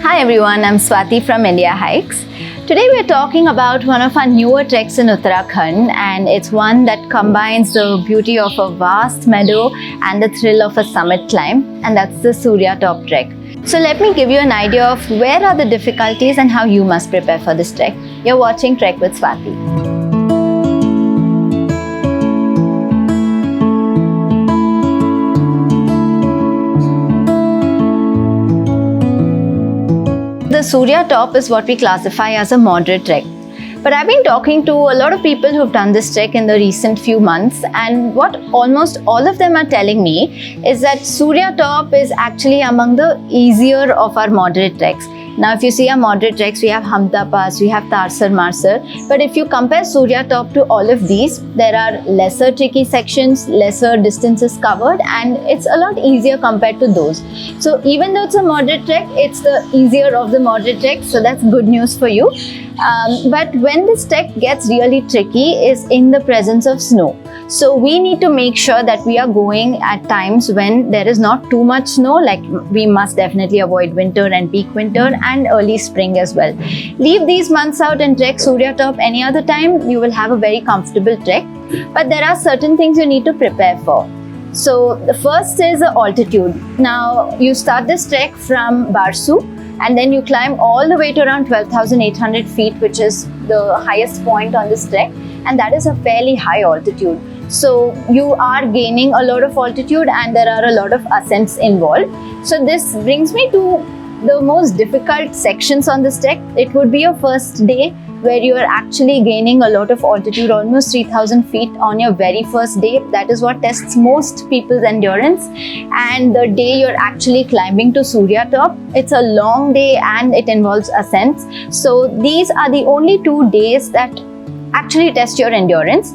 Hi everyone, I'm Swati from Indiahikes. Today we're talking about one of our newer treks in Uttarakhand, and it's one that combines the beauty of a vast meadow and the thrill of a summit climb, and that's the Surya Top Trek. So let me give you an idea of where are the difficulties and how you must prepare for this trek. You're watching Trek with Swati. The Surya Top is what we classify as a moderate trek. But I've been talking to a lot of people who've done this trek in the recent few months, and what almost all of them are telling me is that Surya Top is actually among the easier of our moderate treks. Now, if you see our moderate treks, we have Hamta Pass, we have Tarsar Marsar, but if you compare Surya Top to all of these, there are lesser tricky sections, lesser distances covered, and it's a lot easier compared to those. So even though it's a moderate trek, it's the easier of the moderate treks, so that's good news for you. But when this trek gets really tricky is in the presence of snow. So we need to make sure that we are going at times when there is not too much snow, like we must definitely avoid winter and peak winter and early spring as well. Leave these months out and trek Surya Top any other time, you will have a very comfortable trek. But there are certain things you need to prepare for. So the first is the altitude. Now you start this trek from Barsu, and then you climb all the way to around 12,800 feet, which is the highest point on this trek, and that is a fairly high altitude. So you are gaining a lot of altitude and there are a lot of ascents involved. So this brings me to the most difficult sections on this trek. It would be your first day where you are actually gaining a lot of altitude, almost 3,000 feet on your very first day. That is what tests most people's endurance. And the day you're actually climbing to Surya Top, it's a long day and it involves ascents. So these are the only 2 days that actually test your endurance.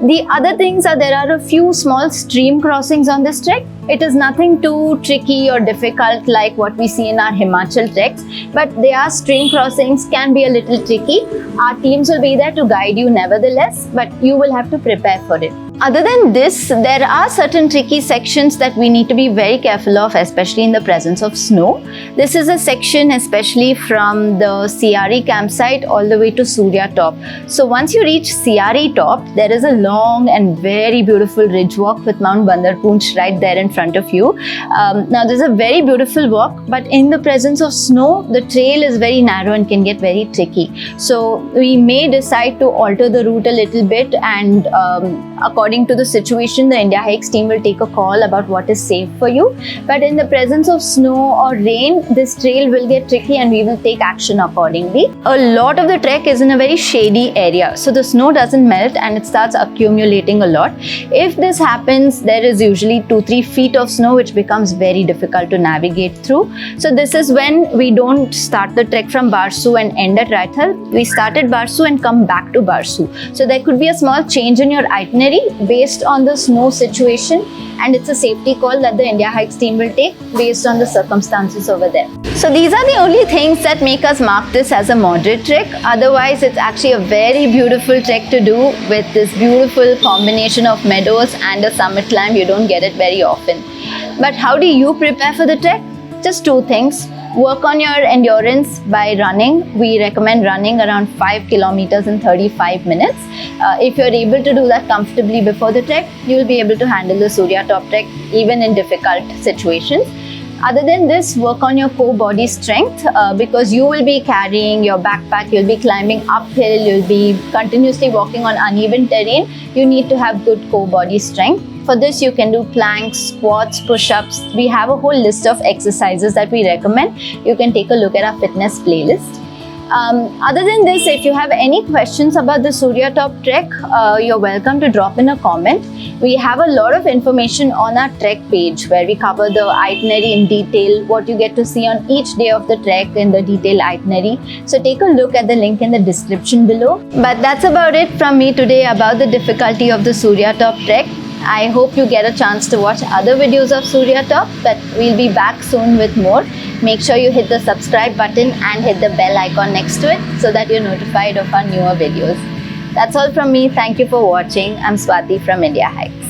The other things are there are a few small stream crossings on this trek. It is nothing too tricky or difficult like what we see in our Himachal treks, but they are stream crossings, can be a little tricky. Our teams will be there to guide you nevertheless, but you will have to prepare for it. Other than this, there are certain tricky sections that we need to be very careful of, especially in the presence of snow. This is a section especially from the CRE campsite all the way to Surya Top. So once you reach CRE Top, there is a long and very beautiful ridge walk with Mount Bandarpunch right there in front of you. Now there's a very beautiful walk, but in the presence of snow, the trail is very narrow and can get very tricky. So we may decide to alter the route a little bit, and according to the situation, the Indiahikes team will take a call about what is safe for you. But in the presence of snow or rain, this trail will get tricky and we will take action accordingly. A lot of the trek is in a very shady area, so the snow doesn't melt and it starts accumulating a lot. If this happens, there is usually 2-3 feet of snow which becomes very difficult to navigate through. So this is when we don't start the trek from Barsu and end at Raithal. We start at Barsu and come back to Barsu. So there could be a small change in your itinerary based on the snow situation, and it's a safety call that the Indiahikes team will take based on the circumstances over there. So these are the only things that make us mark this as a moderate trek. Otherwise, it's actually a very beautiful trek to do with this beautiful combination of meadows and a summit climb. You don't get it very often. But how do you prepare for the trek? Just 2 things. Work on your endurance by running. We recommend running around 5 kilometers in 35 minutes. If you're able to do that comfortably before the trek, you will be able to handle the Surya Top Trek even in difficult situations. Other than this, work on your core body strength because you will be carrying your backpack, you'll be climbing uphill, you'll be continuously walking on uneven terrain. You need to have good core body strength. For this, you can do planks, squats, push-ups. We have a whole list of exercises that we recommend. You can take a look at our fitness playlist. Other than this, if you have any questions about the Surya Top Trek, you're welcome to drop in a comment. We have a lot of information on our trek page where we cover the itinerary in detail, what you get to see on each day of the trek in the detailed itinerary. So take a look at the link in the description below. But that's about it from me today about the difficulty of the Surya Top Trek. I hope you get a chance to watch other videos of Surya Top, but we'll be back soon with more. Make sure you hit the subscribe button and hit the bell icon next to it so that you're notified of our newer videos. That's all from me. Thank you for watching. I'm Swati from Indiahikes.